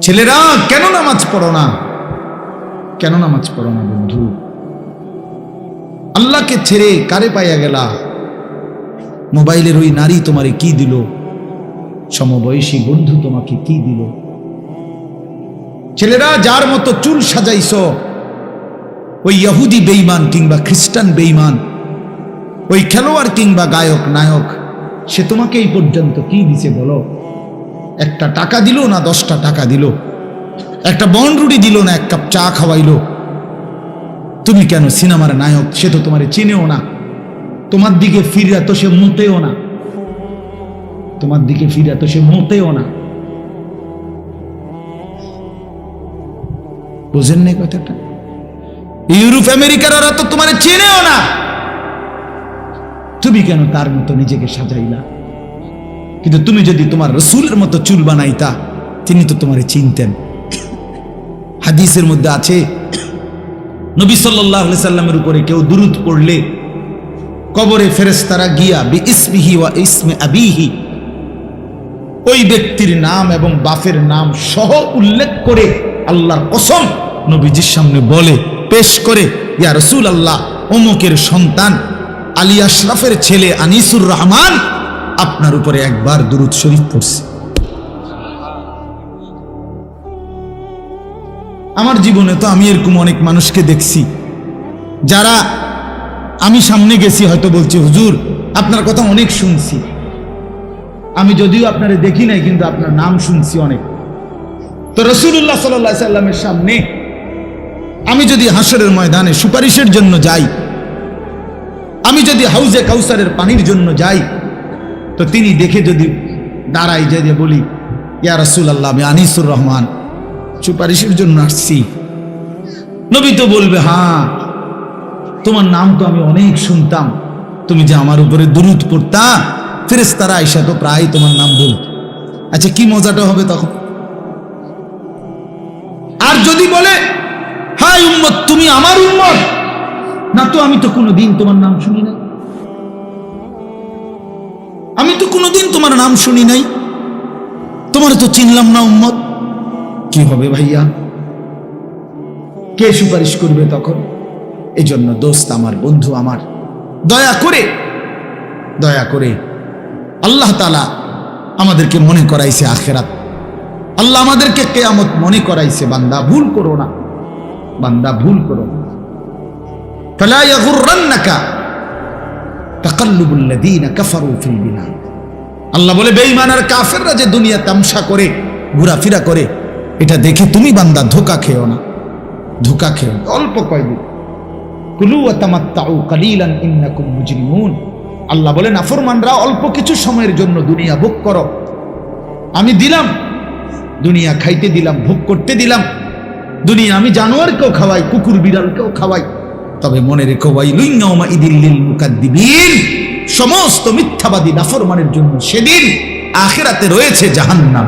ছেলেরা কেন নামাজ পড়ো না? কেন নামাজ পড়ো না বন্ধু? আল্লাহকে ছেড়ে কারে পাইয়া গেলা? মোবাইলের ওই নারী তোমারে কি দিল? সমবয়সী বন্ধু তোমাকে কি দিল? ছেলেরা যার মতো চুল সাজাইছ, ওই ইহুদি বেঈমান কিংবা খ্রিস্টান বেঈমান, ওই খেলোয়াড় কিংবা গায়ক নায়ক, সে তোমাকে এই পর্যন্ত কি দিছে বলো? একটা টাকা দিল না 10টা টাকা দিল? একটা বনরুটি দিল না 1 কাপ চা খাওয়াইলো? তুমি কেন সিনেমার নায়ক? সে তো তোমারে চিনেও না, তোমার দিকে ফিরে তো সে মোটেও না, তোমার দিকে ফিরে তো সে মোটেও না। বুঝেন না কথাটা? ইউরোপ আমেরিকার ওরা তো তোমারে চিনেও না, তুমি কেন তার মতো নিজেকে সাজাইলা? কিন্তু তুমি যদি তোমার রাসূলের মতো চুল বানাইতা, তিনি তো তোমারে চিনতেন। হাদিসের মধ্যে আছে, নবী সাল্লাল্লাহু আলাইহি সাল্লামের উপরে কেউ দুরূদ পড়লে কবরে ফেরেশতারা গিয়া বিইসমিহি ওয়া ইসমি আবিহি, ওই ব্যক্তির নাম এবং বাপের নাম সহ উল্লেখ করে আল্লাহর কসম নবীজির সামনে বলে, পেশ করে, ইয়া রাসূলুল্লাহ, অমুকের সন্তান আলী আশরাফের ছেলে আনিসুর রহমান আপনার উপরে একবার দুরূদ শরীফ পড়ছে। আমার জীবনে তো আমি এরকম অনেক মানুষকে দেখছি, যারা আমি সামনে গেছি হয়তো বলছি, হুজুর আপনার কথা অনেক শুনছি, আমি যদিও আপনারে দেখি নাই কিন্তু আপনার নাম শুনছি অনেক। তো রাসূলুল্লাহ সাল্লাল্লাহু আলাইহি সাল্লামের সামনে আমি যদি হাসরের ময়দানে সুপারিশের জন্য যাই, আমি যদি হাউজে কাউসারের পানির জন্য যাই, তো তিনি দেখে যদি দাঁড়াই যে বলি, ইয়া রাসূলুল্লাহ, আমি আনিসুর রহমান সুপারিশের জন্য আসছি, নবী তো বলবে, হ্যাঁ তোমার নাম তো আমি অনেক শুনতাম, তুমি যে আমার উপরে দুরূদ পড়তা, ফেরেশতারা আয়েশা তো প্রায় তোমার নাম বলত। আচ্ছা কি মজাটা হবে তখন? আর যদি বলে, হাই উম্মত, তুমি আমার উম্মত না, তো আমি তো কোনোদিন তোমার নাম শুনি নাই, আমি তো কোনোদিন তোমার নাম শুনি নাই, তোমার তো চিনলাম না উম্মত, কি হবে ভাইয়া? কে সুপারিশ করবে তখন? এই জন্য দোস্ত আমার, বন্ধু আমার, দয়া করে আল্লাহ তাআলা আমাদেরকে মনে করাইছে আখিরাত, আল্লাহ আমাদেরকে কিয়ামত মনে করাইছে। বান্দা ভুল করো না, বান্দা ভুল করো না। ফালা ইয়াগুররান্নাকা তাকাল্লুবুল লাযীনা কাফারু ফিল বিলাদ। আল্লাহ বলে, বেঈমান আর কাফেররা যে দুনিয়া তামসা করে, ঘোরাফেরা করে, এটা দেখে তুমি বান্দা ধোঁকা খেও না, ধোঁকা খেও। অল্প কয়দিন, কুলু ওয়া তামাত্তাউ কালিলান ইন্নাকুম মুজরিমুন। আল্লাহ বলে, নাফরমানরা অল্প কিছু সময়ের জন্য দুনিয়া ভোগ করো, আমি দিলাম দুনিয়া, খাইতে দিলাম, ভোগ করতে দিলাম দুনিয়া, আমি জানোয়ারকেও খাওয়াই, কুকুর বিড়ালকেও খাওয়াই, তবে মনে রেখো, ওয়াইলুন ইয়াউমাইযিল লিল মুকাদ্দিবিন, সমস্ত মিথ্যাবাদী নাফরমানের জন্য সেদিন আখিরাতে রয়েছে জাহান্নাম।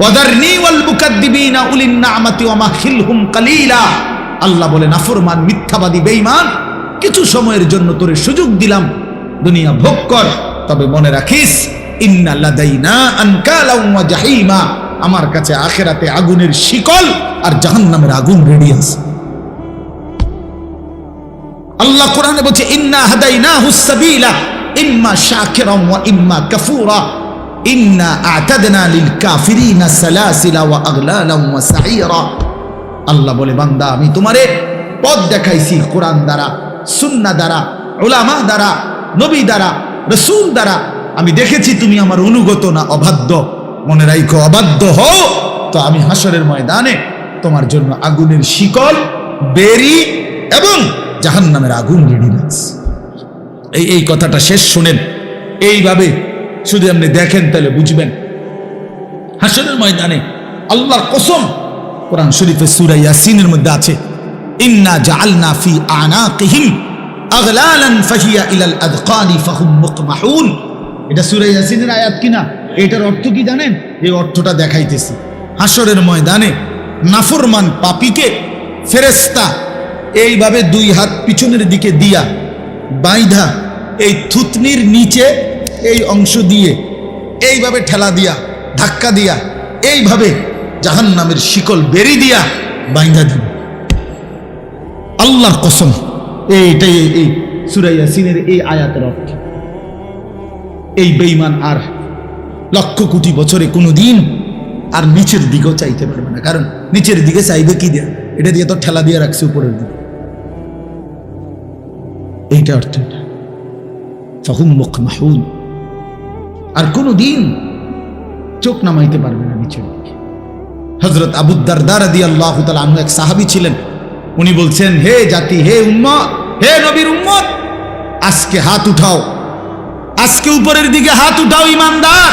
ওয়াদারনি ওয়াল মুকাদ্দিবিনা উলিন নি'মাতি ওয়া মাহিলহুম কালিলা। আল্লাহ বলে, নাফরমান, মিথ্যাবাদী, বেঈমান, কিছু সময়ের জন্য তোরে সুযোগ দিলাম, দুনিয়া ভোগ কর, তবে মনে রাখিস, ইন্না লাদাইনা আনকালা ওয়া জাহিমা, আমার কাছে আখিরাতে আগুনের শিকল আর জাহান্নামের আগুন রেডি আছে। আল্লাহ কোরআনে বলছে, ইন্না হাদাইনাহুস সাবিলা ইম্মা শাকিরান ওয়া ইম্মা কাফুরা ইন্না আ'তাদনা লিল কাফিরিনা সালাসিলা ওয়া আগলালা ওয়া সাঈরা। আল্লাহ বলে, বান্দা আমি তোমারে পথ দেখাইছি কোরআন দ্বারা, সুন্নাহ দ্বারা, উলামা দ্বারা, নবী দ্বারা, রাসূল দ্বারা। আমি দেখেছি তুমি আমার অনুগত না অবাধ্য। মনে রাখো, অবাধ্য হও তো আমি হাসরের ময়দানে তোমার জন্য আগুনের শিকল, বেরি এবং জাহান্নামের আগুন রেডি রাখছি। এই কথাটা শেষ শুনেন, এইভাবে শুধু আপনি দেখেন তাহলে বুঝবেন। হাসরের ময়দানে আল্লাহর কসম, কোরআন শরীফে সূরা ইয়াসিনের মধ্যে আছে, ইন্না জাআলনা ফি আনাকিহিম আগলালান ফাহিয়া ইলাল আযকানি ফাহুম মুকমাহুন। এটা সূরা ইয়াসিনের আয়াত কিনা? এটার অর্থ কি জানেন? এই অর্থটা দেখাইতেছি। হাসরের ময়দানে নাফরমান পাপীকে ফেরেশতা এইভাবে 2 হাত পিছনের দিকে দিয়া বাইধা এই থুতনির নিচে এই অংশ দিয়ে এইভাবে ঠেলা দিয়া ধাক্কা দিয়া এইভাবে জাহান্নামের শিকল বেরি দিয়া বাইন্ধা দিবে। আল্লাহর কসম, এইটাই এই সূরা ইয়াসিনের এই আয়াতের অর্থ। এই বেঈমান আর লক্ষ কোটি বছরে কোনোদিন আর নিচের দিকেও চাইতে পারবে না, কারণ নিচের দিকে চাইবে কি দিয়া? এটা দিয়ে তো ঠেলা দিয়ে রাখছে উপরের দিকে। এইটা অর্থ, এটা ফাহুম মুকমাহুন, আর কোনোদিন চোখ নামাইতে পারবে না নিচের দিকে। হযরত আবু দারদা রাদিয়াল্লাহু তাআলা আনহু এক সাহাবী ছিলেন। উনি বলছেন, হে জাতি, হে উম্মত, হে নবীর উম্মত, আজকে হাত উঠাও, আজকে উপরের দিকে হাত উঠাও ইমানদার।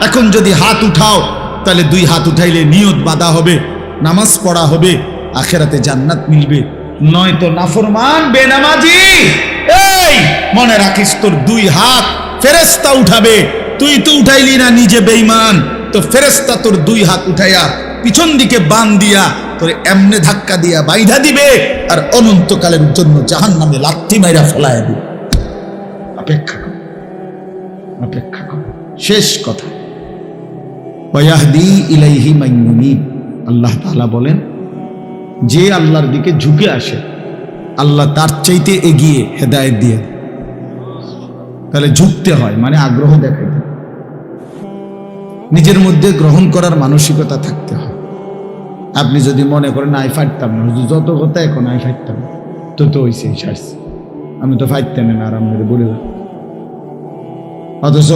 এখন যদি হাত উঠাও তাহলে দুই হাত উঠাইলে নিয়ত বাঁধা হবে, নামাজ পড়া হবে, আখিরাতে জান্নাত মিলবে। নয়তো নাফরমান বেনামাজি, এই মনে রাখিস তোর দুই হাত ফেরেশতা উঠাবে। তুই তো উঠাইলি না, নিজে বেঈমান, তো ফেরেশতা তোর দুই হাত উঠাইয়া পিছন দিকে বান দিয়া তোর এমনে ধাক্কা দিয়া বাইধা দিবে, আর অনন্তকালের জন্য জাহান্নামে লাথি মাইরা ফেলায় দিবে। অপেক্ষা কর, অপেক্ষা কর। শেষ কথা, ওয়াহদি ইলাইহি মান ইউনিব। আল্লাহ তাআলা বলেন, যে আল্লাহর দিকে ঝুঁকে আসে আল্লাহ তার চাইতে এগিয়ে হেদায়েত দিয়ে। তাহলে ঝুঁকতে হয় মানে আগ্রহ দেখাইতে, নিজের মধ্যে গ্রহণ করার মানসিকতা থাকতে হয়। আপনি যদি মনে করেন আই ফাইটতাম না, যত কথা এখন আই ফাইটতাম না, তো হইছে সারছে, আমি তো ফাইটতাম না, আরাম করে বলে। অথচ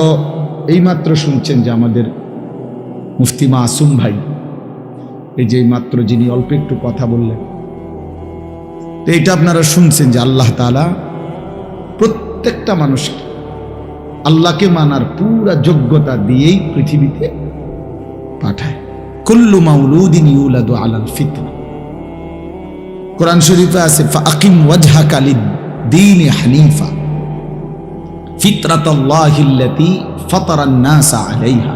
এইমাত্র শুনছেন যে আমাদের মুফতি মাসুম ভাই, এই যে মাত্র যিনি অল্প একটু কথা বললেন, তো এইটা আপনারা শুনছেন যে আল্লাহ তাআলা প্রত্যেকটা মানুষকে আল্লাহকে মানার পুরা যোগ্যতা দিয়েই পৃথিবীতে পাঠায়। কুল্লু মাউলুদিন ইউলাদু আলাল ফিতরা। কোরআন শরীফে আছে, ফাআকিম ওয়াজহাকা লিদ-দীনি হানিফা ফিতরাতাল্লাহিল্লাতী ফাতারান নাসা আলাইহা।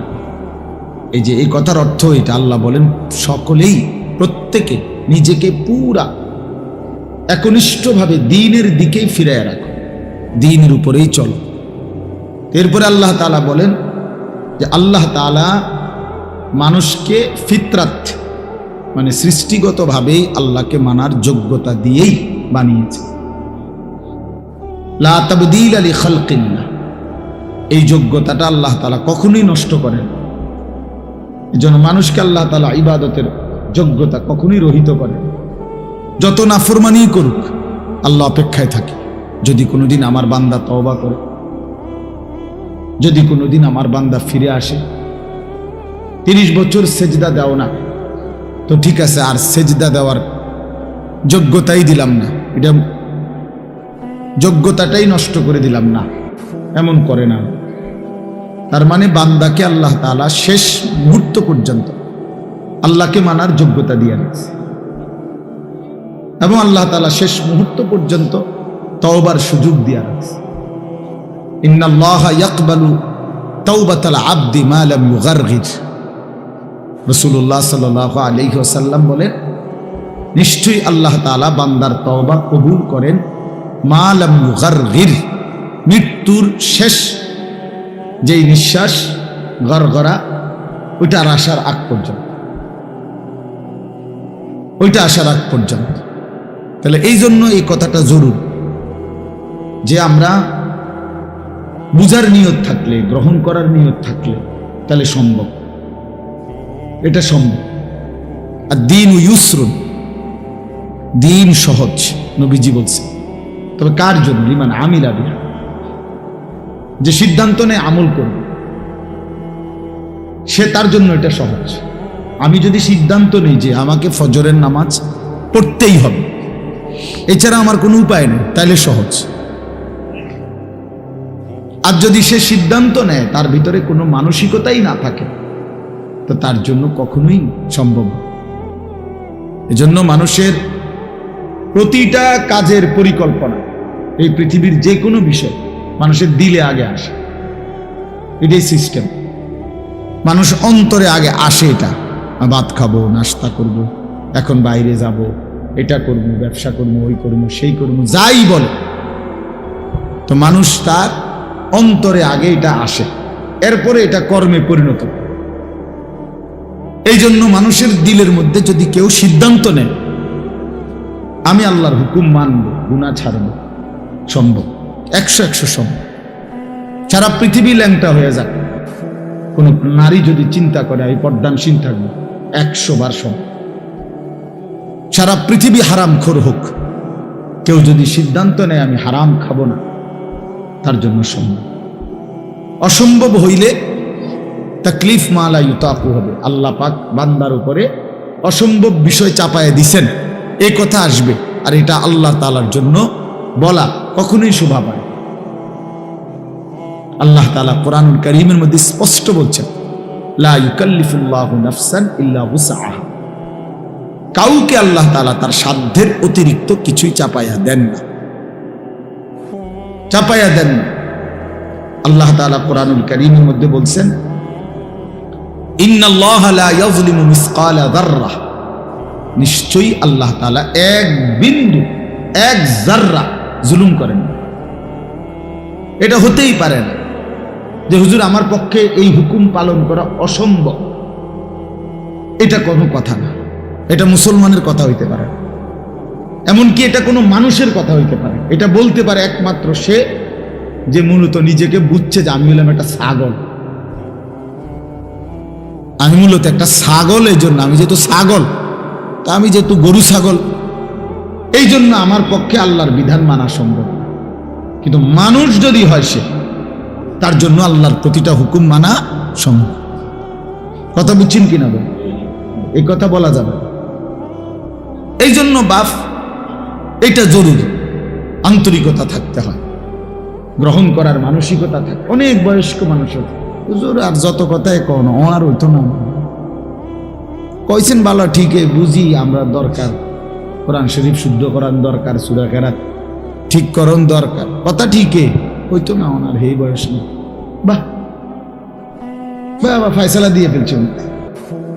এই যে এই কথার অর্থ এটা, আল্লাহ বলেন সকলেই, প্রত্যেকে নিজেকে পুরা একনিষ্ঠভাবে দ্বীনের দিকেই ফিরায় রাখো, দ্বীনের উপরেই চলো। এরপরে আল্লাহ তাআলা বলেন যে আল্লাহ তাআলা মানুষকে ফিতরাত মানে সৃষ্টিগতভাবেই আল্লাহকে মানার যোগ্যতা দিয়েই বানিয়েছে। লা তাবদীলা লিখালকিল্লাহ, এই যোগ্যতাটা আল্লাহ তাআলা কখনোই নষ্ট করেন। এজন্য মানুষকে আল্লাহ তাআলা ইবাদতের যোগ্যতা কখনোই রহিত করেন। যত নাফরমানি করুক আল্লাহ অপেক্ষায় থাকে, যদি কোনোদিন আমার বান্দা তওবা করে, যদি কোনোদিন আমার বান্দা ফিরে আসে। 30 বছর সেজদা দাও না, তো ঠিক আছে, আর সেজদা দেওয়ার যোগ্যতাই দিলাম না, এটা যোগ্যতাটাই নষ্ট করে দিলাম না, এমন করে না। তার মানে বান্দাকে আল্লাহ তাআলা শেষ মুহূর্ত পর্যন্ত আল্লাহকে মানার যোগ্যতা দিয়ে রাখছে, এবং আল্লাহ তাআলা শেষ মুহূর্ত পর্যন্ত তওবার সুযোগ দিয়ে রাখছে। ইন্নাল্লাহা ইয়াকবালু তাওবাতাল আবদি মা লাম ইউগারগির। রাসূলুল্লাহ সাল্লাল্লাহু আলাইহি ওয়াসাল্লাম বলেন, নিশ্চয়ই আল্লাহ তাআলা বান্দার তওবা কবুল করেন মা লাম ইউগারগির, মৃত্যুর শেষ যেই নিঃশ্বাস গরগরা ওইটার আসার আগ পর্যন্ত, ওইটা আসার আগ পর্যন্ত। তাহলে এই জন্য এই কথাটা জরুরি যে আমরা বুঝার নিয়ত থাকলে, গ্রহণ করার নিয়ত থাকলে তাহলে সম্ভব, এটা সম্ভব। আর দ্বীন ইউসরুন, দ্বীন সহজ, নবীজি বলছে। তবে কার জন্য? লিমান আমিলা বিহা, যে সিদ্ধান্ত নেয় আমল করবে, সে তার জন্য এটা সহজ। আমি যদি সিদ্ধান্ত নেই যে আমাকে ফজরের নামাজ পড়তেই হবে, এছাড়া আমার কোনো উপায় নেই, তাহলে সহজ। আর যদি সে সিদ্ধান্ত নেয় তার ভিতরে কোনো মানসিকতাই না থাকে, তো তার জন্য কখনোই সম্ভব না। এজন্য মানুষের প্রতিটা কাজের পরিকল্পনা, এই পৃথিবীর যে কোনো বিষয় মানুষের দিলে আগে আসে, এটাই সিস্টেম। মানুষ অন্তরে আগে আসে, এটা ভাত খাবো, নাস্তা করব, এখন বাইরে যাব, এটা করব, ব্যবসা করব, ওই করব, সেই করব, যাই বলে, তো মানুষ তার অন্তরে আগে এটা আসে, এরপরে এটা কর্মে পরিণত। এই জন্য মানুষের দিলের মধ্যে যদি কেউ সিদ্ধান্ত নেয় আমি আল্লাহর হুকুম মানব, গুনাহ ছাড়ব, সম্ভব, 100 সম্ভব। সারা পৃথিবী ল্যাংটা হয়ে যাক, কোন নারী যদি চিন্তা করে আমি পর্দানশীল থাকবো, 100 বার সম্ভব। সারা পৃথিবী হারামখোর হোক, কেউ যদি সিদ্ধান্ত নেয় আমি হারাম খাবো না, তার জন্য সম্ভব। অসম্ভব হইলে তাকলিফ মালা ইউতাকু হবে। আল্লাহ পাক বান্দার উপরে অসম্ভব বিষয় চাপায় দিছেন, এই কথা আসবে, আর এটা আল্লাহ তাআলার জন্য বলা কখনোই শোভা পায়। আল্লাহ তাআলা কোরআনুল কারীমের মধ্যে স্পষ্ট বলছেন, লা ইউকাল্লিফুল্লাহু নাফসান ইল্লা উসআহা। কাউকে আল্লাহ তাআলা তার সাধ্যের অতিরিক্ত কিছুই চাপাইয়া দেন না, চাপাইয়া দেন না। আল্লাহ তাআলা কোরআনুল কারীমের মধ্যে বলছেন, ইন্নাল্লাহা লা ইয়াযলিমু মিসকালা যাররাহ। নিশ্চয়ই আল্লাহ তাআলা এক বিন্দু, এক যাররা জুলুম করেন না। এটা হতেই পারে না যে হুজুর আমার পক্ষে এই হুকুম পালন করা অসম্ভব, এটা কোনো কথা না। এটা মুসলমানের কথা হইতে পারে, এমনকি এটা কোনো মানুষের কথা হইতে পারে। এটা বলতে পারে একমাত্র সে যে মূলত নিজেকে বুঝছে যে আমি হলাম একটা ছাগল, আমি মূলত একটা ছাগল। এই জন্য আমি যেহেতু ছাগল, তা আমি যেহেতু গরু ছাগল, এই জন্য আমার পক্ষে আল্লাহর বিধান মানা সম্ভব। কিন্তু মানুষ যদি হয় সে, তার জন্য আল্লাহর প্রতিটা হুকুম মানা সম্ভব। কথা বুঝছেন কিনা বল? এই কথা বলা যাবে। এই জন্য বাপ, এটা জরুরি, আন্তরিকতা থাকতে হয়, গ্রহণ করার মানসিকতা থাকে। অনেক বয়স্ক মানুষ হুজুর আর যত কথাই কোন আর হইতো না, কইছেন ভালো ঠিকই বুঝি, আমরা দরকার কোরআন শরীফ শুদ্ধ করার দরকার, সূরা কেরাত ঠিক করণ দরকার, কথা ঠিকই হইতো না ওনার এই বয়স নেই। বাহ বাবা ফয়সালা দিয়ে ফেলছেন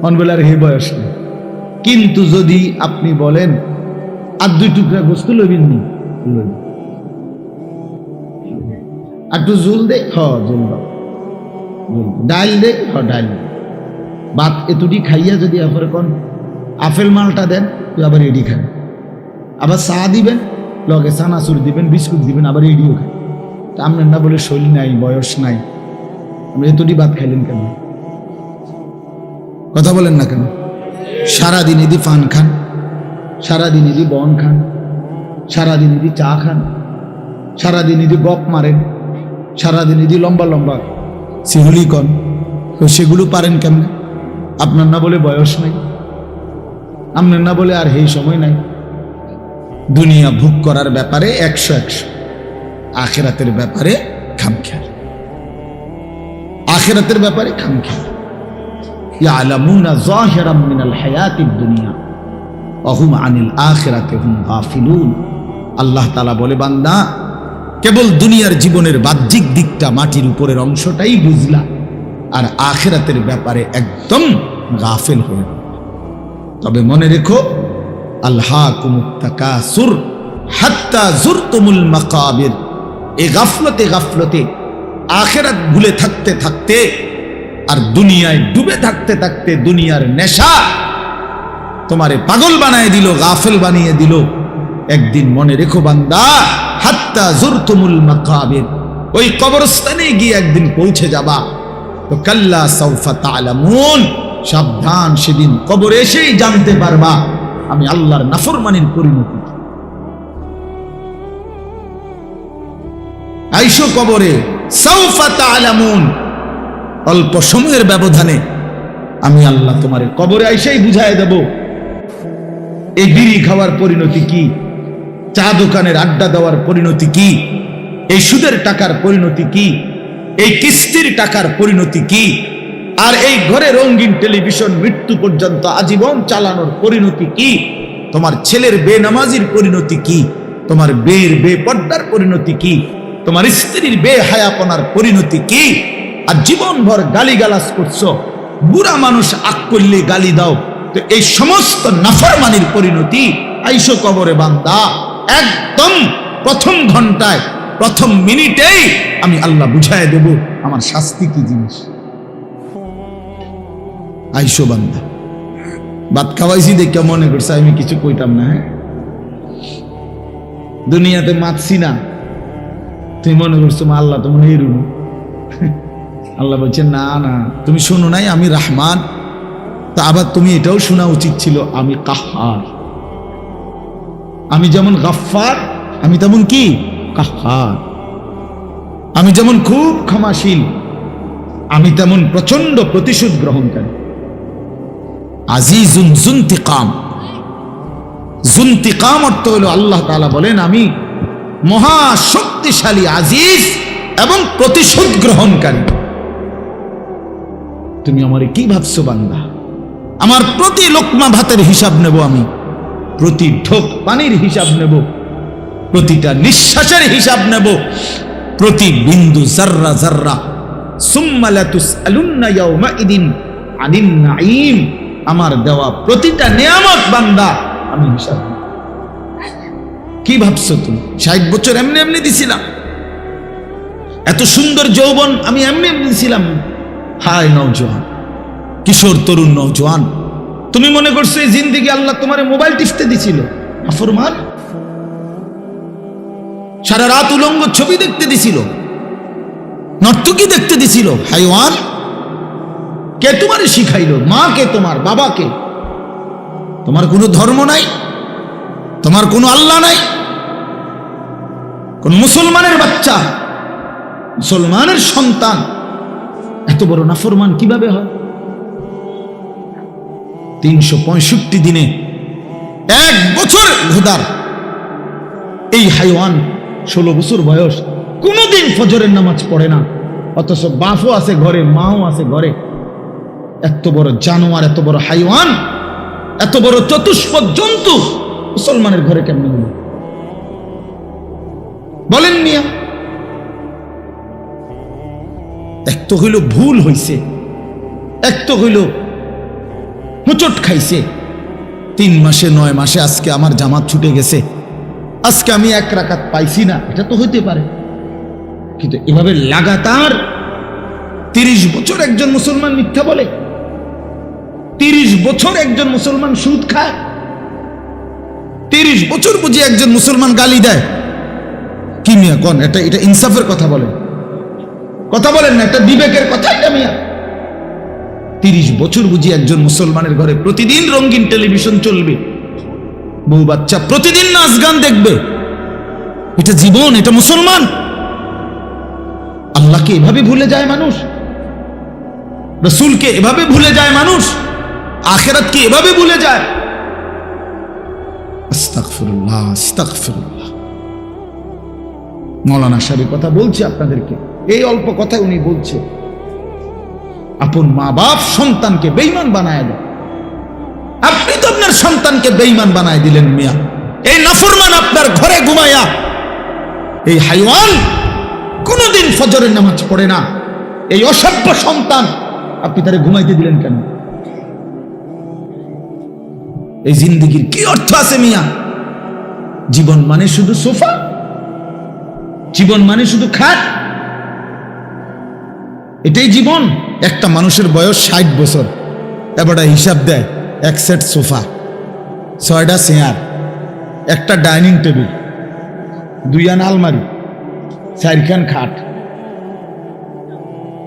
অনবেলার এই বয়স নেই। কিন্তু যদি আপনি বলেন আর 2 টুকরা গোস্ত লইবেন নি, আর একটু জুল দে, জুল দাও, ডাল দে, ডাল, ভাত এতুটি খাইয়া যদি আবার কোন আপেল মালটা দেন, আবার এডি খান, আবার চা দিবেন, লগে চানাচুর দিবেন, বিস্কুট দিবেন, আবার এডিও খান। তা আপনার না বলে শৈল নাই, বয়স নাই, আপনি এতুটি ভাত খাইলেন কেন? কথা বলেন না কেন? সারাদিন এদি পান খান, সারাদিন এদি বন খান, সারাদিন এদি চা খান, সারাদিন এদি গপ মারেন, সারাদিন এদি লম্বা লম্বা সিহুলি কন, তো সেগুলো পারেন কেমনে? আপনার না বলে বয়স নাই, আপনার না বলে আর এই সময় নাই। দুনিয়া ভোগ করার ব্যাপারে 100, আখিরাতের ব্যাপারে খামখেয়াল, আখিরাতের ব্যাপারে খামখেয়াল। ইয়ালামুনা যাহিরাম মিনাল হায়াতিদ দুনিয়া ওয়া হুম আনিল আখিরাতি হুম গাফিলুন। আল্লাহ তাআলা বলে, বান্দা কেবল দুনিয়ার জীবনের বাহ্যিক দিকটা, মাটির উপরের অংশটাই বুঝলা, আর আখিরাতের ব্যাপারে একদম গাফিল হয়ে। তবে মনে রেখো, আলহাকুমুত তাকাসুর হাত্তা যুরতুমুল মাকাবির। এই গাফলতে আখিরাত ভুলে থাকতে থাকতে আর দুনিয়ায় ডুবে থাকতে থাকতে দুনিয়ার নেশা তোমারে পাগল বানায় দিল, গাফেল বানিয়ে দিল। একদিন মনে রেখো বান্দা, হাত্তা যুরতুমুল মাকাবির, ওই কবরস্থানে গিয়ে একদিন পৌঁছে যাবা। তো কাল্লা সাউফা তা'লামুন, সাবধান, সেদিন কবরে এসেই জানতে পারবা আমি আল্লাহর নাফরমানির পরিণতি। আইসো কবরে, সাউফা তা'লামুন, অল্প সময়ের ব্যবধানে আমি আল্লাহ তোমারে কবরে আইসাই বুঝায় দেব এই বিড়ি খাওয়ার পরিণতি কি, চা দোকানের আড্ডা দেওয়ার পরিণতি কি, এই সুদের টাকার পরিণতি কি, এই কিস্তির টাকার পরিণতি কি, আর এই ঘরে রঙিন টেলিভিশন মৃত্যু পর্যন্ত আজীবন চালানোর পরিণতি কি, তোমার ছেলের বেনামাজির পরিণতি কি, তোমার বের বেপর্দার পরিণতি কি, তোমার স্ত্রীর বেহায়াপনার পরিণতি কি। আর জীবনভর গালিগালাজ করছো, বুড়া মানুষ আক করলে গালি দাও, তো এই সমস্ত নাফরমানির পরিণতি। আইসো কবরে বান্দা, একদম প্রথম ঘন্টায়, প্রথম মিনিটেই আমি আল্লাহ বুঝায় দেব আমার শাস্তি কি জিনিস। আইসো বান্দা। ভাত খাওয়াইছি দেখে মনে করছে আমি কিছু কইতাম না। হ্যাঁ, দুনিয়াতে মাতছি না, তুমি মনে করছো মা আল্লাহ তো মনে এরুন। আল্লাহ বলছে না না, তুমি শোনো নাই আমি রহমান, তা আবার তুমি এটাও শোনা উচিত ছিল আমি কাহ্হার। আমি যেমন গাফফার, আমি তেমন কি কাহ্হার। আমি যেমন খুব ক্ষমাশীল, আমি তেমন প্রচন্ড প্রতিশোধ গ্রহণকারী। আজিজুন যুনতিকাম, যুনতিকাম অর্থ হলো আল্লাহ তাআলা বলেন আমি মহা শক্তিশালী আজিজ এবং প্রতিশোধ গ্রহণকারী। তুমি আমারে কি ভাবছো বান্দা? আমার প্রতি লোকমা ভাতের হিসাব নেব আমি, প্রতি ঢোক পানির হিসাব নেব, প্রতিটা নিঃশ্বাসের হিসাব নেব, প্রতি বিন্দু জাররা জাররা। সুম্মা লাতুসআলুন্না ইয়াওমাইদিন আনিন নাঈম, আমার দেওয়া প্রতিটা নিয়ামত বান্দা আমি হিসাব নেব। কি ভাবছো তুমি 60 বছর এমনি এমনি দিছিলাম? এত সুন্দর যৌবন আমি এমনি এমনি দিছিলাম? হায় নওজোয়ান, কিশোর তরুণ নওজোয়ান, তুমি মনে করছো এই জিন্দেগি আল্লাহ তোমার মোবাইল টিপতে দিছিল? নাফরমান, সারা রাত উলঙ্গ ছবি দেখতে দিছিল, নর্তকী দেখতে দিছিল? হাইওয়ান, কে তোমারে শিখাইলো? মা কে তোমার? বাবা কে? তোমার কোনো ধর্ম নাই, তোমার কোনো আল্লাহ নাই। কোন মুসলমানের বাচ্চা, মুসলমানের সন্তান এত বড় নাফরমান কিভাবে হয়? 365 দিনে 1 বছর ঘোদার এই হাইওয়ান 16 বছর বয়স, কোনদিন ফজরের নামাজ পড়ে না, অথচ বাপও আছে ঘরে, মাও আছে ঘরে। এত বড় জানোয়ার, এত বড় হাইওয়ান, এত বড় চতুষ্পদ জন্তু মুসলমানের ঘরে কেমন হলো বলেন মিয়া? এক তো হইল ভুল হইছে, এক তো হইল হোঁচট খাইছে। 3 মাসে 9 মাসে আজকে আমার জামাত ছুটে গেছে, আজকে আমি 1 রাকাত পাইছি না, এটা তো হইতে পারে। কিন্তু এভাবে লাগাতার 30 বছর একজন মুসলমান মিথ্যা বলে, 30 বছর একজন মুসলমান সুদ খায়, 30 বছর বুঝি একজন মুসলমান গালি দেয়। কি মিয়া কোন? এটা ইনসাফের কথা বলেন, কথা বলেন না, এটা বিবেকের কথা এটা মিয়া? 30 বছর বুঝি একজন মুসলমানের ঘরে প্রতিদিন রঙিন টেলিভিশন চলবে, বউ বাচ্চা প্রতিদিন নাচ গান দেখবে? এটা জীবন? এটা মুসলমান? আল্লাহকে এভাবে ভুলে যায় মানুষ, রাসূলকে এভাবে ভুলে যায় মানুষ, আখিরাতকে এভাবে ভুলে যায়। আস্তাগফিরুল্লাহ, আস্তাগফিরুল্লাহ। মৌলানা সাহেবের কথা বলছি আপনাদেরকে, এই অল্প কথা উনি বলছে। আপন মা বাপ সন্তানকে বেঈমান বানায় দেয়। আপনি তো আপনার সন্তানকে বেঈমান বানায় দিলেন মিয়া। এই নাফরমান আপনার ঘরে ঘুমায়া, এই হাইওয়ান কোনদিন ফজরের নামাজ পড়ে না, এই অসভ্য সন্তান আপনি তারে ঘুমাইতে দিলেন কেন? এই জিন্দেগির কি অর্থ আছে মিয়া? জীবন মানে শুধু সোফা? জীবন মানে শুধু খাট? এটাই জীবন? একটা মানুষের বয়স 60 বছর, এবার হিসাব দেয় 1 সেট সোফা, 6টা চেয়ার, একটা ডাইনিং টেবিল, 2 আলমারি, 4খান খাট,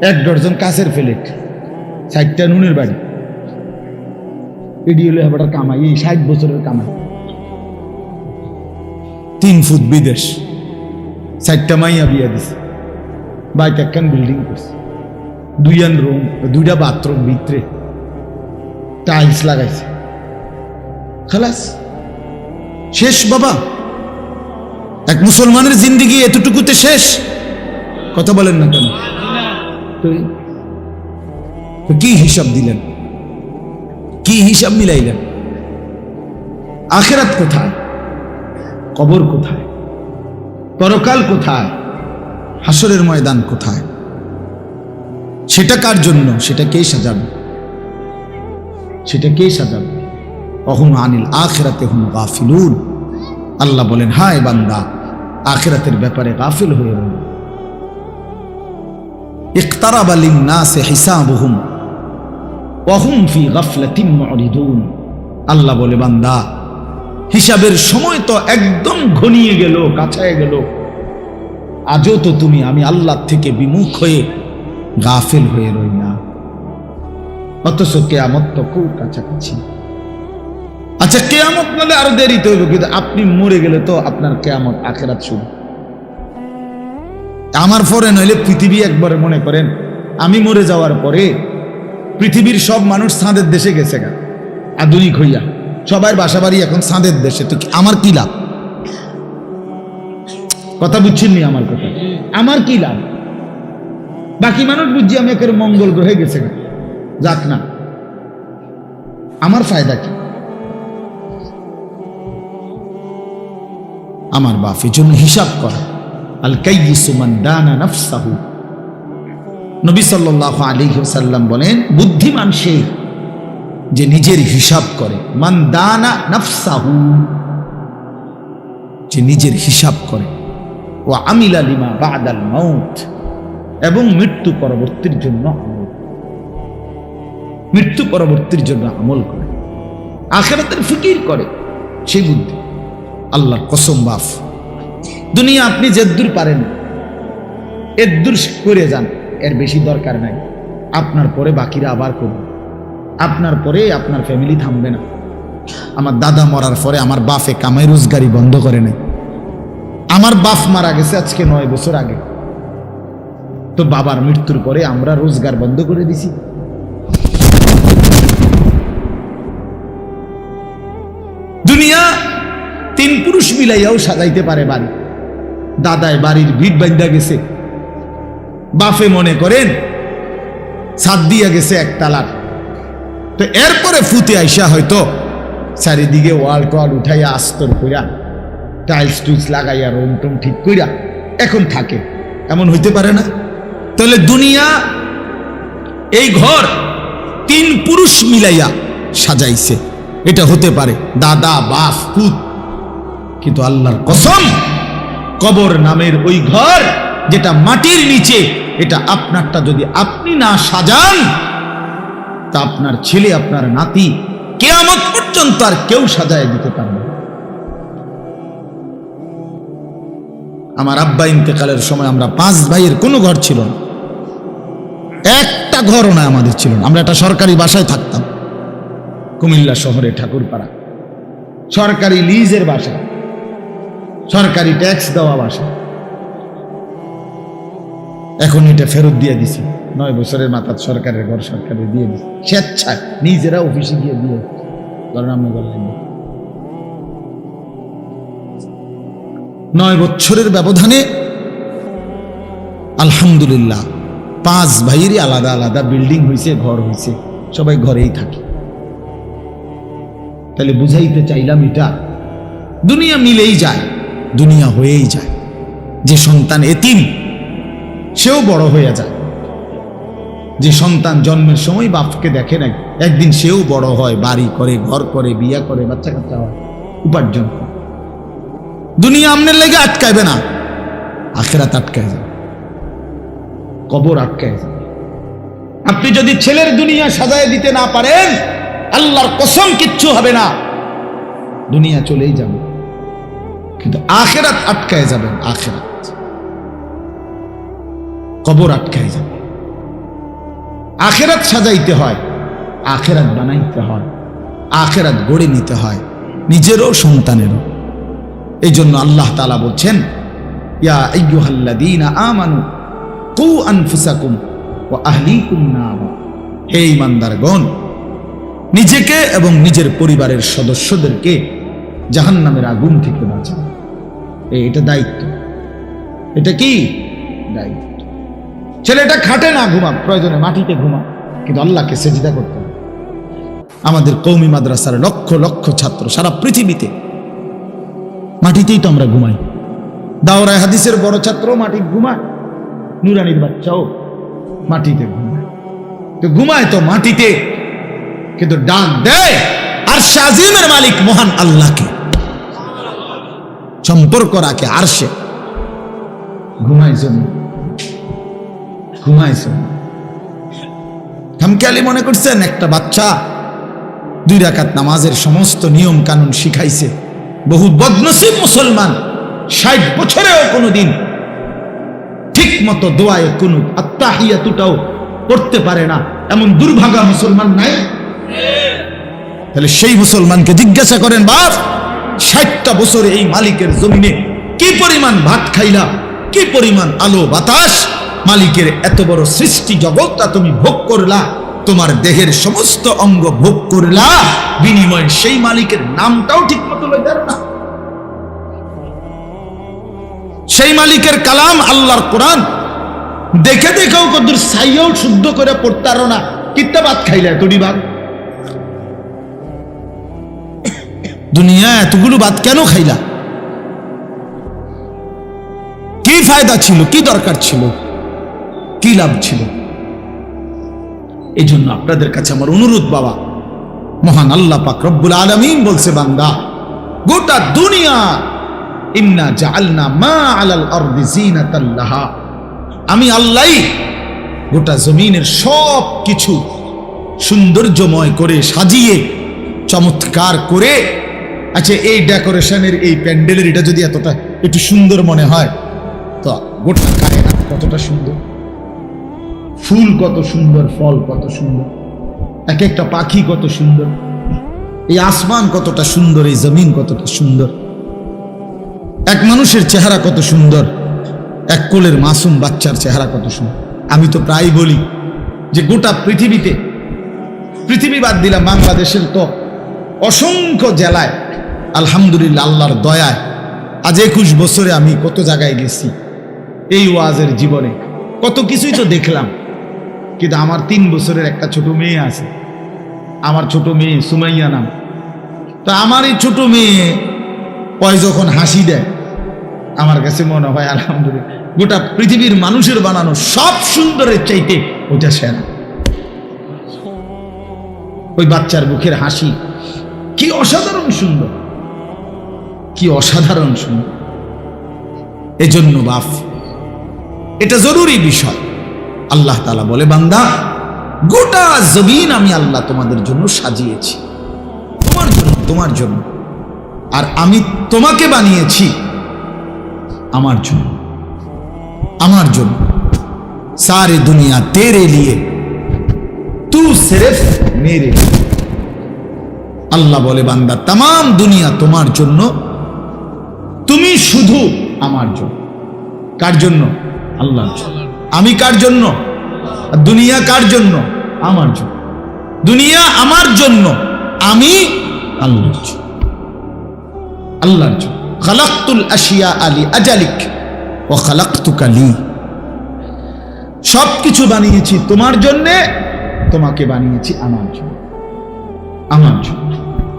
1 ডজন কাঁচের প্লেট, 4টা নুনের বাড়ি। এডি হলো এবার কামাই, এই 60 বছরের কামাই। 3 ফুট বিদেশ, 4টা মাইয়া বিয়া দিছে, বাইতে একখান বিল্ডিং করছে, 2 রুম, 2টা বাথরুম, ভিতরে টাইলস লাগাইছে, খালাস শেষ। বাবা, এক মুসলমানের জিন্দেগি এতটুকুতে শেষ? কথা বলেন না কেন? তো কি হিসাব দিলেন? কি হিসাব মিলাইলেন? আখিরাত কোথায়? কবর কোথায়? পরকাল কোথায়? হাসরের ময়দান কোথায়? সেটা কার জন্য? সেটা কে সাজাবে? সেটা কে সাজাবে? অহুম আনিল আখিরাতে হুম গাফিলুন। আল্লাহ বলেন, হায় বান্দা, আখিরাতের ব্যাপারে গাফিল হয়ে রইল। ইকতারাবা লিন-নাসি হিসাবুহুম ওয়া হুম ফি গাফলাতিন মুরিদুন। আল্লাহ বলে, বান্দা হিসাবের সময় তো একদম ঘনিয়ে গেল, কাছায় গেল, আজও তো তুমি আমি আল্লাহ থেকে বিমুখ হয়ে গাফেল হয়ে রই না, অথচ কেয়ামত তো খুব কাছাকাছি। আচ্ছা, কেয়ামত মানে আরো দেরিতে হইব, কিন্তু আপনি মরে গেলে তো আপনার কেয়ামত আখিরাত শুরু। আমার পরে নইলে পৃথিবী একবারে, মনে করেন আমি মরে যাওয়ার পরে পৃথিবীর সব মানুষ চাঁদের দেশে গেছে গা, আধুনিক হইয়া সবাই বাসা বাড়ি এখন চাঁদের দেশে, তো আমার কি লাভ? কথা বুঝছেননি আমার কথা? আমার কি লাভ? বাকি মানুষ বুঝছি আমি একের মঙ্গল গ্রহে গেছে গা, যাক না, আমার ফায়দা কি? আমার বাপ এই জন্য হিসাব করা। আল কাইয়িসু মান দানা নাফসাহু, নবী সাল্লাল্লাহু আলাইহি ওয়াসাল্লাম বলেন, বুদ্ধিমান সে যে নিজের হিসাব করে। মান দানা নাফসাহু, যে নিজের হিসাব করে। ওয়া আমিলা লিমা বাদাল মাউত, এবং মৃত্যু পরবর্তীর জন্য আমল, মৃত্যু পরবর্তীর জন্য আমল করে, আখিরাতের ফিকির করে, সেই বুদ্ধি। আল্লাহর কসম বাপ, দুনিয়া আপনি যেদূর পারেন এদূর করে যান, এর বেশি দরকার নাই। আপনার পরে বাকিরা আবার করবে, আপনার পরে আপনার ফ্যামিলি থামবে না। আমার দাদা মরার পরে আমার বাপে কামাই রোজগারি বন্ধ করে নাই। আমার বাপ মারা গেছে আজকে 9 বছর আগে, তো বাবার মৃত্যুর পরে আমরা রোজগার বন্ধ করে দিছি। দুনিয়া 3 পুরুষ মিলাইয়াও সাজাইতে পারে বাড়ি। দাদায় বাড়ির ভিট বাঁধা গেছে, বাপে মনে করেন ছাদ দিয়া গেছে একতলার, তো এরপরে ফুতে আইসা হয়তো চারিদিকে ওয়াল টোয়াল উঠাইয়া আস্তর কইরা টাইলস টুইলস লাগাইয়া রুম টুম ঠিক কইরা এখন থাকে, এমন হইতে পারে না? তাহলে দুনিয়া এই ঘর 3 পুরুষ মিলাইয়া সাজাইছে, এটা হতে পারে দাদা বাপ পুত। কিন্তু আল্লাহর কসম, কবর নামের ওই ঘর যেটা মাটির নিচে, এটা আপনারটা যদি আপনি না সাজান, তা আপনার ছেলে আপনার নাতি কিয়ামত পর্যন্ত আর কেউ সাজায় দিতে পারবে না। আমার আব্বা ইন্তেকালের সময় আমরা 5 ভাইয়ের কোনো ঘর ছিল না, একটা ঘরও না আমাদের ছিল না। আমরা একটা সরকারি বাসায় থাকতাম, কুমিল্লা শহরে ঠাকুরপাড়া, সরকারি লিজের বাসা, সরকারি ট্যাক্স দেওয়া বাসা। এখন এটা ফেরত দিয়ে দিছি, 9 বছরের মাথায় সরকারের ঘর সরকারে দিয়ে দিছি, স্বেচ্ছায় নিজেরা অফিসে গিয়ে দিয়ে ধরেন আমরা বললেন 9 বছরের ব্যবধানে আলহামদুলিল্লাহ 5 ভাইয়েরই আলাদা আলাদা বিল্ডিং হয়েছে, ঘর হয়েছে, সবাই ঘরেই থাকে। তাহলে বুঝাইতে চাইলাম এটা দুনিয়া মিলেই যায়, দুনিয়া হয়েই যায়। যে সন্তান এতিম সেও বড় হয়ে যায়, যে সন্তান জন্মের সময় বাপকে দেখে নাই, একদিন সেও বড় হয়, বাড়ি করে, ঘর করে, বিয়া করে, বাচ্চা কাচ্চা হয়, উপার্জন করে। দুনিয়া আমনের লেগে আটকাইবে না, আখিরাত আটকায় যাবে, কবর আটকায় যাবে। আপনি যদি ছেলের দুনিয়া সাজায় দিতে না পারেন, আল্লাহর কসম কিচ্ছু হবে না, দুনিয়া চলেই যাবে, কিন্তু আখিরাত আটকায় যাবেন। আখিরাত, কবর আটকায় যাবে। আখিরাত সাজাইতে হয়, আখিরাত বানাইতে হয়, আখিরাত গড়ে নিতে হয়, নিজেরও সন্তানেরও। এই জন্য আল্লাহ তাআলা বলছেন, ইয়া আইয়ুহাল্লাযীনা আমানু কু আনফুসাকুম ওয়া আহলিকুম নারা, হে ঈমানদারগণ, নিজেকে এবং নিজের পরিবারের সদস্যদেরকে জাহান্নামের আগুন থেকে বাঁচাও। এটা দায়িত্ব। এটা কি দায়িত্ব? ছেলেটা খাটে না ঘুমা, প্রয়োজনে মাটিতে ঘুমা, কিন্তু আল্লাহকে সেজদা করতে হবে। আমাদের কওমি মাদ্রাসার লক্ষ লক্ষ ছাত্র সারা পৃথিবীতে মাটিতেই তো আমরা ঘুমাই। দাওরায়ে হাদিসের বড় ছাত্র মাটি ঘুমায়, নুরানির বাচ্চাও মাটিতে ঘুমায়। তো ঘুমায় তো মাটিতে, কিন্তু ডাক দেয় আরশে আজিমের মালিক মহান আল্লাহকে, সম্পর্ক রাখে আরশে। ঘুমাইছেন, ঘুমাইছেন খামখেয়ালি মনে করছেন একটা বাচ্চা 2 রাকাত নামাজের সমস্ত নিয়ম কানুন শিখাইছে। বহু বদনসিব মুসলমান 60 বছরেও কোনোদিন ঠিক মতো দোয়ায়ে কুনুত আত্তাহিয়াতুটাও পড়তে পারে না, এমন দুর্ভাগা মুসলমান নাই? তাহলে সেই মুসলমানকে জিজ্ঞাসা করেন, বাপ 60টা বছরে এই মালিকের জমিনে কি পরিমাণ ভাত খাইলা, কি পরিমাণ আলো বাতাস, মালিকের এত বড় সৃষ্টি জগৎটা তুমি ভোগ করলা, তোমার দেহের সমস্ত অঙ্গ ভোগ করলা, বিনিময়ে সেই মালিকের নামটাও ঠিক মতো লইতে পারো না। সেই মালিকের কালাম আল্লাহর কোরআন দেখে দেখেও কদুর সাইয়াও শুদ্ধ করে পড়তে পারো না, কিত্তা ভাত খাইলা এতটি ভাত? দুনিয়া এতগুলো ভাত কেন খাইলা? কি ফায়দা ছিল, কি দরকার ছিল, কি লাভ ছিল? এই জন্য আপনাদের কাছে আমার অনুরোধ, বাবা, মহান আল্লাহ পাক রব্বুল আলামিন বলছে, বান্দা গোটা দুনিয়া ইন্না জাআলনা মা আলাল আরদি জিনাতাল লাহা, আমি আল্লাহ গোটা জমিনের সব কিছু সৌন্দর্যময় করে সাজিয়ে চমৎকার করে, আচ্ছা এই ডেকোরেশনের এই প্যান্ডেলের এটা যদি এতটা একটু সুন্দর মনে হয়, তো গোটা কায়নাত কতটা সুন্দর, ফুল কত সুন্দর, ফল কত সুন্দর, এক একটা পাখি কত সুন্দর, এই আসমান কতটা সুন্দর, এই জমিন কতটা সুন্দর, এক মানুষের চেহারা কত সুন্দর, এক কোলের মাসুম বাচ্চার চেহারা কত সুন্দর। আমি তো প্রায় বলি যে গোটা পৃথিবীতে, পৃথিবী বাদ দিলাম, বাংলাদেশের তো অসংখ্য জেলায় আলহামদুলিল্লাহ আল্লাহর দয়ায় আজ 21 বছরে আমি কত জায়গায় গেছি, এই ওয়াজের জীবনে কত কিছুই তো দেখলাম। কিন্তু আমার 3 বছরের একটা ছোট মেয়ে আছে, আমার ছোট মেয়ে সুমাইয়া নাম। তো আমার এই ছোট মেয়ে পয় যখন হাসি দেয়, আমার কাছে মনে হয় আলহামদুলিল্লাহ গোটা পৃথিবীর মানুষের বানানো সব সুন্দরের চাইতে ওইটা সেরা। ওই বাচ্চার মুখের হাসি কি অসাধারণ সুন্দর, কি অসাধারণ সুন্দর। এজন্য বাপ, এটা জরুরি বিষয়। আল্লাহ তাআলা বলে, বান্দা গোটা জমিন আমি আল্লাহ তোমাদের জন্য সাজিয়েছি, তোমার জন্য, তোমার জন্য। আর আমি তোমাকে বানিয়েছি আমার জন্য, আমার জন্য। सारी दुनिया तेरे लिए, तू सिर्फ मेरे लिए। আল্লাহ বলে, বান্দা तमाम দুনিয়া তোমার জন্য, তুমি শুধু আমার জন্য। কার জন্য? আল্লাহর জন্য। আমি কার জন্য? দুনিয়া কার জন্য? আমার জন্য। দুনিয়া আমার জন্য, আমি আল্লাহর জন্য, আল্লাহর জন্য। খালাকতুল আশিয়া আলি আজালিক ওয়া খালাকতুকা লি। সবকিছু বানিয়েছি তোমার জন্য, তোমাকে বানিয়েছি আমার জন্য, আমার জন্য।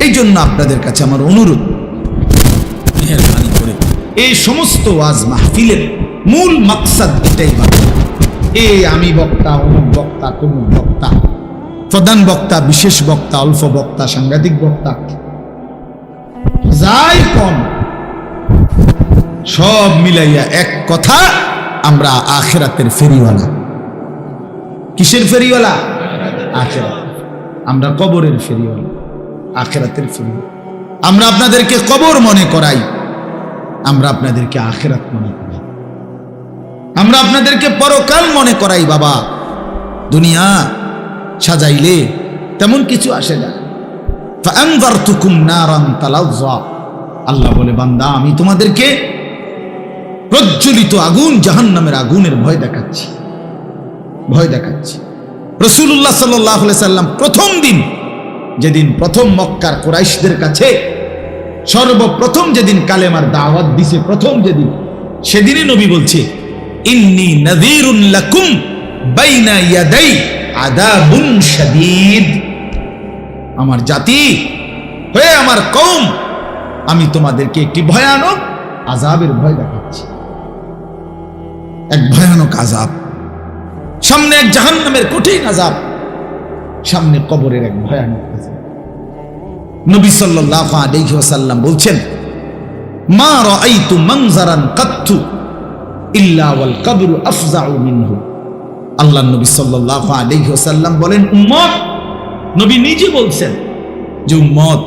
এই জন্য আপনাদের কাছে আমার অনুরোধ, মেহেরবানি করে এই সমস্ত ওয়াজ মাহফিলের মূল মাকসাদ এটাই বাবা। আমি বক্তা, অমুক বক্তা, তমুক বক্তা, প্রধান বক্তা, বিশেষ বক্তা, অল্প বক্তা, সাংঘাতিক বক্তা, যাই কম, সব মিলাইয়া এক কথা, আমরা আখিরাতের ফেরিওয়ালা। কিসের ফেরিওয়ালা? আখিরাত। আমরা কবরের ফেরিওয়ালা, আখিরাতের ফেরিওয়ালা। আমরা আপনাদেরকে কবর মনে করাই, আমরা আপনাদেরকে আখিরাত মনে করাই, আমরা আপনাদেরকে পরকাল মনে করাই। বাবা, দুনিয়া সাজাইলে তেমন কিছু আসে না। ফাআনযারতুকুম নারান তালাজ্জা। আল্লাহ বলে, বান্দা আমি তোমাদেরকে প্রজ্বলিত আগুন, জাহান্নামের আগুনের ভয় দেখাচ্ছি, ভয় দেখাচ্ছি। রাসূলুল্লাহ সাল্লাল্লাহু আলাইহি সাল্লাম প্রথম দিন, যেদিন প্রথম মক্কার কুরাইশদের কাছে সর্বপ্রথম যেদিন কালেমার দাওয়াত দিছে, প্রথম যেদিন, সেদিনই নবী বলছে, ইন্নী নাযীরুন লাকুম বাইনা ইয়াদাই আযাবুন শাদীদ। আমার জাতি হয়ে, আমার কওম, আমি তোমাদেরকে একটি ভয়ানক আযাবের ভয় দেখাচ্ছি। এক ভয়ানক আযাব, সামনে এক জাহান্নামের কঠিন আযাব, সামনে কবরের এক ভয়ানক আযাব। নবী সাল্লাল্লাহু আলাইহি ওয়াসাল্লাম বলছেন, মা রাআইতু মানজারান কাত্তু ইল্লা ওয়াল কবরু আফজাউ মিনহু। আল্লাহর নবী সাল্লাল্লাহু আলাইহি ওয়াসাল্লাম বলেন, উম্মত, নবী নিজে বলছেন, যে উম্মত,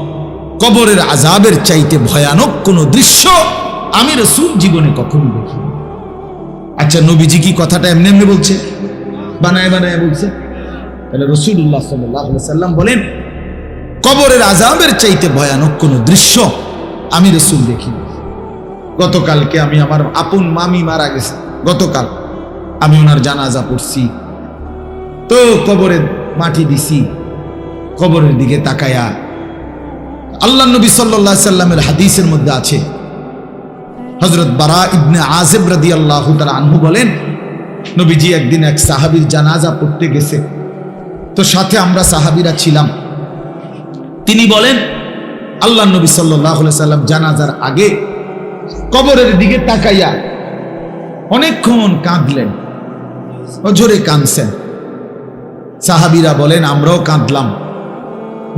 কবরের আযাবের চাইতে ভয়ানক কোন দৃশ্য আমি রাসূল জীবনে কখনো দেখিনি। আচ্ছা, নবীজি কি কথাটা এমনি এমনি বলছে, বানায় বানায় বলছে? তাহলে রাসূলুল্লাহ সাল্লাল্লাহু আলাইহি ওয়াসাল্লাম বলেন, কবরের আযাবের চাইতে ভয়ানক কোন দৃশ্য আমি রাসূল দেখিনি। গতকালকে আমি, আমার আপন মামি মারা গেছে, গতকাল আমি ওনার জানাজা পড়ছি, তো কবরে মাটি দিছি, কবরের দিকে তাকায়া আল্লাহ নবী সাল্লাল্লাহু আলাইহি সাল্লামের হাদিসের মধ্যে আছে, হযরত বারা ইবনে আযিব রাদিয়াল্লাহু তাআলা আনহু বলেন, নবীজি একদিন এক সাহাবীর জানাজা পড়তে গেছে, তো সাথে আমরা সাহাবীরা ছিলাম। তিনি বলেন, আল্লাহ নবী সাল্লাল্লাহু আলাইহি সাল্লাম জানাজার আগে কবরের দিকে তাকাইয়া অনেকক্ষণ কাঁদলেন, জোরে কাঁদছেন। সাহাবীরা বলেন, আমরাও কাঁদলাম।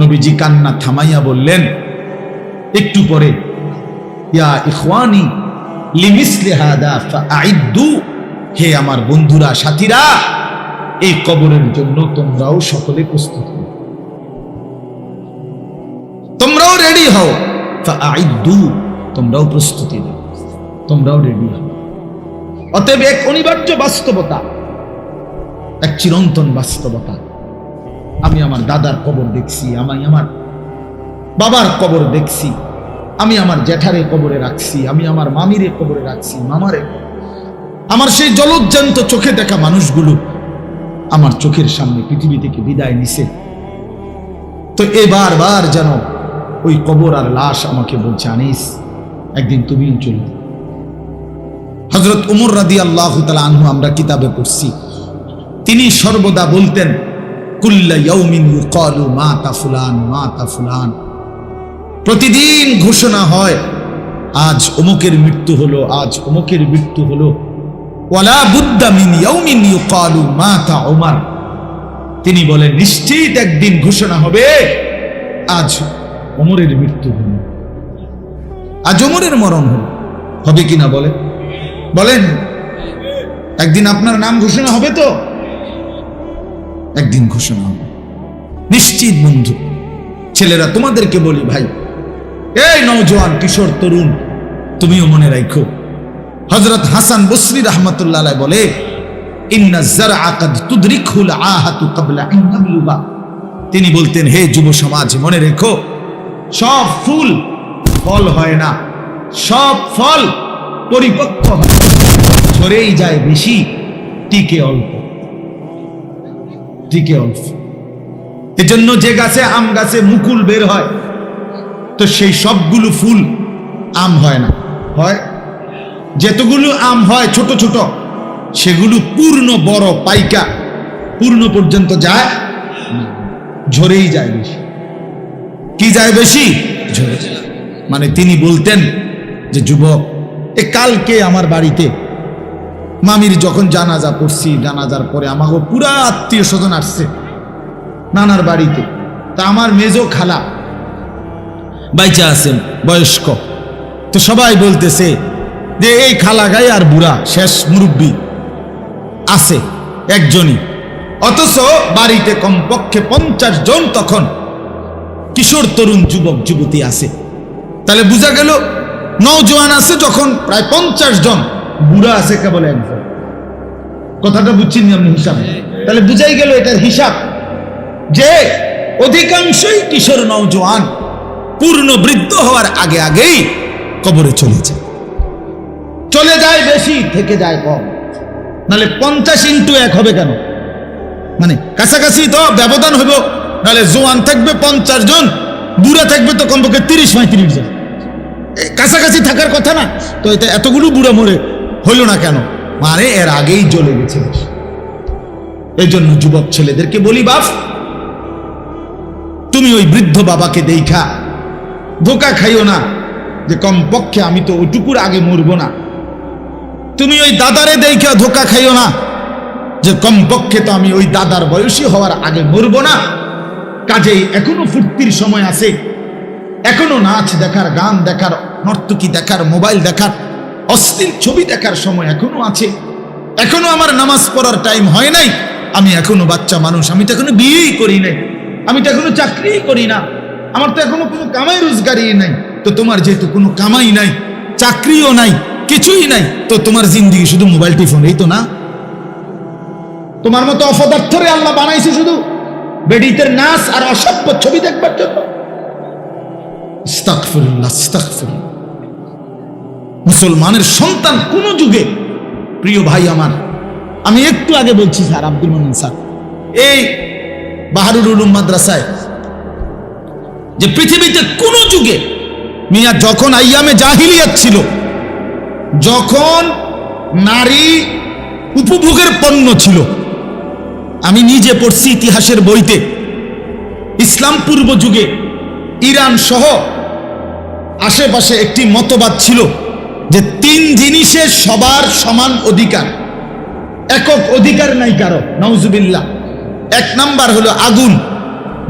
নবীজি কান্না থামাইয়া বললেন একটু পরে, ইয়া ইখওয়ানি লিমিসলি হাদা ফাআইদ্দু, হে আমার বন্ধুরা, সাথীরা, এই কবরের জন্য তোমরাও সকলে প্রস্তুত হও, তোমরাও রেডি হও। ফাআইদ্দু, তোমরাও প্রস্তুতি নাও, তোমরাও রেডি হও। অতএব এক অনিবার্য বাস্তবতা, এক চিরন্তন বাস্তবতা। আমি আমার দাদার কবর দেখছি, আমি আমার বাবার কবর দেখছি, আমি আমার জ্যাঠারে কবরে রাখছি, আমি আমার মামিরে কবরে রাখছি, মামারে, আমার সেই জলজ্জান্ত চোখে দেখা মানুষগুলো আমার চোখের সামনে পৃথিবী থেকে বিদায় নিছে। তো এবার বার যেন ওই কবর আর লাশ আমাকে বলছে, আনিস, একদিন তুমিও চলবে। হযরত উমর রাদিয়াল্লাহু তাআলা আনহু আমরা কিতাবে পড়ছি, তিনি সর্বদা বলতেন, কুল্লা ইয়াউমিন ইউকালু মাতা ফুলান মাতা ফুলান, প্রতিদিন ঘোষণা হয় আজ অমুকের মৃত্যু হলো, আজ অমুকের মৃত্যু হলো। ওয়ালা বুদ্দা মিন ইয়াউমিন ইউকালু মাতা উমর, তিনি বলেন নিশ্চিত একদিন ঘোষণা হবে আজ ওমরের মৃত্যু হলো, আজ ওমরের মরণ হলো। হবে কিনা বলেন? বলেন, একদিন আপনার নাম ঘোষণা হবে তো? একদিন ঘোষণা হবে নিশ্চিত। বন্ধু, ছেলেরা, তোমাদেরকে বলি, ভাই, এই নওজোয়ান কিশোর তরুণ, তুমিও মনে রাখো, হযরত হাসান বসরি রাহমাতুল্লাহ আলাইহি বলে, ইন্না যারআ কাদ তুদরিকুল আহাতু ক্বাবলা আন ইয়াবলুগা। তিনি বলতেন, হে যুব সমাজ, মনে রেখো, সব ফুল ফল হয় না, সব ফল পরিপক্ক হয়, ঝরেই যায় বেশি, টিকে অল্প, টিকে অল্প। এজন্য যে গাছে আম গাছে মুকুল বের হয়, তো সেই সবগুলো ফুল আম হয় না, হয় যেতগুলো আম হয় ছোট ছোট, সেগুলো পূর্ণ বড় পাইকা পূর্ণ পর্যন্ত যায়, ঝরেই যায় বেশি। কি যায় বেশি? ঝরে। মানে তিনি বলতেন যে, যুবক, কালকে আমার বাড়িতে মামির যখন জানাজা পড়ছি, জানাজার পরে আমাকে পুরা আত্মীয় স্বজন আসছে নানার বাড়িতে, তা আমার মেজো খালা বাইচা আছেন, বয়স্ক, তো সবাই বলতেছে যে এই খালা গায়ে আর বুড়া শেষ মুরব্বী আছে একজনই, অথচ বাড়িতে কমপক্ষে 50 জন তখন কিশোর তরুণ যুবক যুবতী আছে। তাহলে বোঝা গেল নওজোয়ান আছে যখন প্রায় 50 জন, বুড়া আছে কেবল একজন। কথাটা বুঝছেন আপনি হিসাব? তাহলে বুঝাই গেল এটার হিসাব যে অধিকাংশই কিশোর নওজোয়ান পূর্ণ বৃদ্ধ হওয়ার আগে আগেই কবরে চলে যায় বেশি, থেকে যায় কম। নাহলে 50 × 1 হবে কেন? মানে কাছাকাছি তো ব্যবধান হইব, নাহলে জোয়ান থাকবে 50 জন, বুড়া থাকবে তো কমপক্ষে 30-35 জন, কাছাকাছি থাকার কথা না। তো এটা এতগুলো বুড়া মরে হইল না কেন? মানে এর আগেই চলে গেছে। এই জন্য যুবক ছেলেদেরকে বলি, বাপ, তুমি ওই বৃদ্ধ বাবাকে দেখা ধোকা খাইও না যে কমপক্ষে আমি তো ওইটুকুর আগে মরবো না। তুমি ওই দাদারে দেখা ধোকা খাইও না যে কমপক্ষে তো আমি ওই দাদার বয়সী হওয়ার আগে মরবো না। কাজেই এখনো ফুর্তির সময় আছে, এখনো নাচ দেখার, গান দেখার, নর্তকী দেখার, মোবাইল দেখার, অশ্লীল ছবি দেখার সময় এখনো আছে। এখনো আমার নামাজ পড়ার টাইম হয় নাই, আমি এখনো বাচ্চা মানুষ, আমি তো এখনো বিয়েই করি নাই, আমি তো এখনো চাকরিই করি না, আমার তো এখনো কোনো কামাই রোজগারই নাই। তো তোমার যেহেতু কোনো কামাই নাই, চাকরিও নাই, কিছুই নাই, তো তোমার জিন্দেগি শুধু মোবাইল টিফোন, এই তো না? তোমার মতো অপদার্থরে আল্লাহ বানাইছে শুধু বেডিতের নাচ আর অসভ্য ছবি দেখবার জন্য। আস্তাগফিরুল্লাহ, আস্তাগফিরুল্লাহ। মুসলমানের সন্তান কোন যুগে, প্রিয় ভাই আমার, আমি একটু আগে বলছি স্যার আব্দুল মান্নান স্যার এই বাহারুল উলুম মাদ্রাসায়, যে পৃথিবীতে কোন যুগে মিয়া যখন আইয়ামে জাহিলিয়াত ছিল, যখন নারী উপভোগের পণ্য ছিল, আমি নিজে পড়ছি ইতিহাসের বইতে, ইসলাম পূর্ব যুগে ইরান সহ আশেপাশে একটি মতবাদ ছিল যে 3 জিনিসের সবার সমান অধিকার, একক অধিকার নাই কারো, নাউজুবিল্লাহ। 1 নাম্বার হলো আগুন,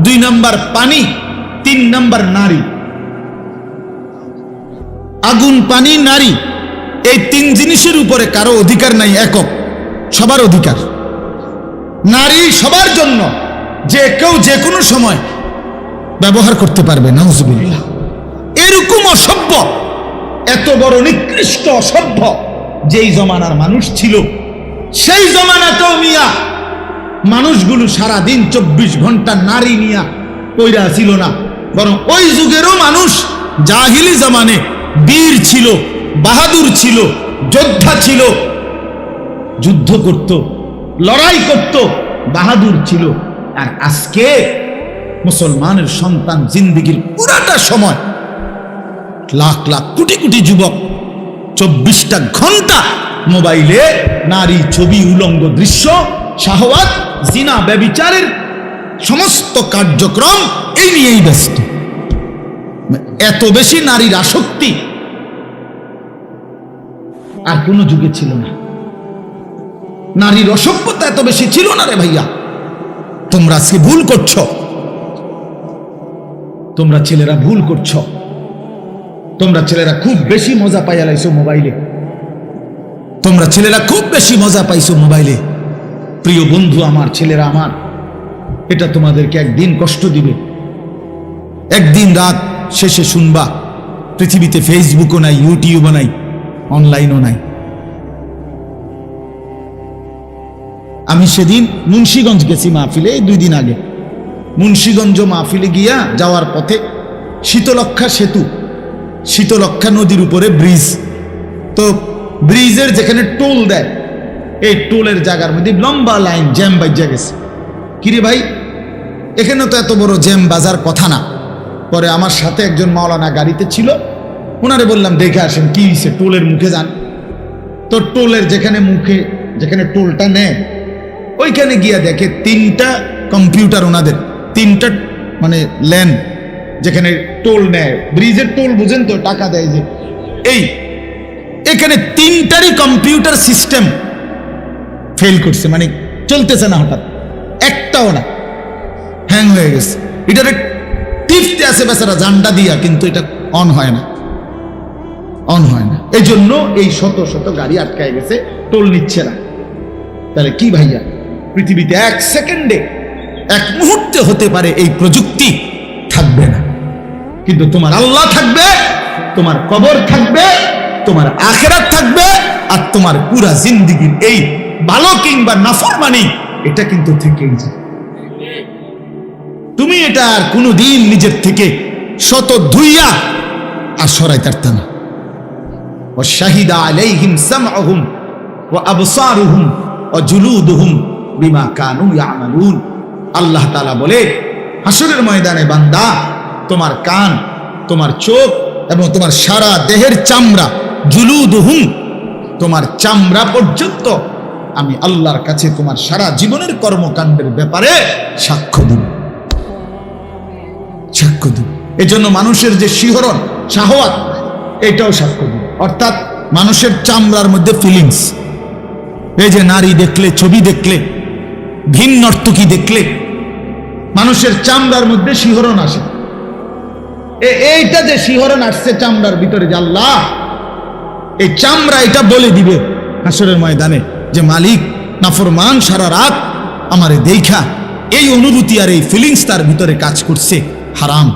2 নাম্বার পানি, 3 নাম্বার নারী। আগুন, পানি, নারী, এই 3 জিনিসের উপরে কারো অধিকার নাই, একক, সবার অধিকার। নারী সবার জন্য, যে কেউ যে কোনো সময় ব্যবহার করতে পারবে, নাউজুবিল্লাহ। এরকম অসভ্য, এত বড় নিকৃষ্ট অসভ্য যেই জমানার মানুষ ছিল, সেই জমানাতেও মিয়া মানুষগুলো সারাদিন 24 ঘন্টা নারী নিয়া কইরা ছিল না, বরং ওই যুগেরও মানুষ জাহিলি জামানে বীর ছিল, বাহাদুর ছিল, যোদ্ধা ছিল, যুদ্ধ করত, লড়াই করত, বাহাদুর ছিল। আর আজকে মুসলমানের সন্তান জিন্দেগির পুরাটা সময়, লাখ লাখ কোটি কোটি যুবক 24টা ঘন্টা মোবাইলে নারী, ছবি, উলঙ্গ দৃশ্য, শাহওয়াত, জিনা, ব্যভিচারের সমস্ত কার্যক্রম এই নিয়েই ব্যস্ত। এত বেশি নারীর আসক্তি আর কোন যুগে ছিল না। নারীর অসভ্যতা এত বেশি ছিল না রে ভাইয়া। তোমরা আজকে ভুল করছো, তোমরা ছেলেরা ভুল করছো। তোমরা ছেলেরা খুব বেশি মজা পাইয়া লাইছো মোবাইলে, তোমরা ছেলেরা খুব বেশি মজা পাইছো মোবাইলে। প্রিয় বন্ধু আমার, ছেলেরা আমার, এটা তোমাদেরকে একদিন কষ্ট দিবে। একদিন রাত শেষে শুনবা পৃথিবীতে ফেসবুকও নাই, ইউটিউবও নাই, অনলাইনও নাই। আমি সেদিন মুন্সিগঞ্জ গেছি মাহফিলে, 2 দিন আগে। মুন্সিগঞ্জ মাহফিলে গিয়া যাওয়ার পথে শীতলক্ষা সেতু, শীতলক্ষা নদীর উপরে ব্রিজ, তো ব্রিজের যেখানে টোল দেয়, এই টোলের জায়গার মধ্যে লম্বা লাইন, জ্যাম বাজা গেছে। কিরে ভাই, এখানে তো এত বড় জ্যাম বাজার কথা না। পরে আমার সাথে একজন মাওলানা গাড়িতে ছিল, ওনারে বললাম দেখে আসেন কি হয়েছে, টোলের মুখে যান। তো টোলের যেখানে মুখে, যেখানে টোলটা নেয়, ওইখানে গিয়া দেখে 3টা কম্পিউটার, ওনাদের 3টা মানে লেন যেখানে টোল নেয়, ব্রিজের টোল বুঝেন তো, টাকা দেয় যে, এখানে 3টারই কম্পিউটার সিস্টেম ফেল করছে, মানে চলতেছে না, হঠাৎ একটাও না, হ্যাং হয়ে গেছে। এটার টিপতে আছে বেচারা জান্ডা দিয়া, কিন্তু এটা অন হয় না, অন হয় না। এই জন্য এই শত শত গাড়ি আটকায় গেছে, টোল নিচ্ছে না। তাহলে কি ভাইয়া, পৃথিবীতে 1 সেকেন্ডে, 1 মুহূর্তে হতে পারে এই প্রযুক্তি থাকবে না, কিন্তু তোমার আল্লাহ থাকবে, তোমার কবর থাকবে, তোমার আখিরাত থাকবে, আর তোমার পুরা জিন্দেগির এই ভালো কিংবা নাফরমানি, এটা কিন্তু থেকেই যায়। তুমি এটা আর কোনোদিন নিজের থেকে শত ধুইয়া আর সরাইতে পারত না। ওয়াশাহিদা আলাইহিম সামউহুম ওয়া আবসারুহুম ওয়া জুলুদুহুম বিমা কানু ইয়ামালুন। আল্লাহ তাআলা বলে, হাসরের ময়দানে বান্দা, তোমার কান, তোমার চোখ এবং তোমার সারা দেহের চামড়া, জুলুদুহুম, তোমার চামড়া পর্যন্ত আমি আল্লাহর কাছে তোমার সারা জীবনের কর্মকাণ্ডের ব্যাপারে সাক্ষ্য দিব, সাক্ষ্য দিব। এজন্য মানুষের যে শিহরণ, শাহওয়াত, এটাও সাক্ষ্য দিব। অর্থাৎ মানুষের চামড়ার মধ্যে ফিলিংস, এই যে নারী দেখলে, ছবি দেখলে, ভিন্ন নর্তকী দেখলে মানুষের চামড়ার মধ্যে শিহরণ আসে। এইটা যে শিহরণ আসছে চামড়ার ভিতরে, যে আল্লাহ, এই চামড়া এটা বলে দিবে হাসরের ময়দানে যে মালিক নাফরমান সারা রাত আমারে দেখা এই অনুভূতি আর এই ফিলিংস তার ভিতরে কাজ করছে, হারাম।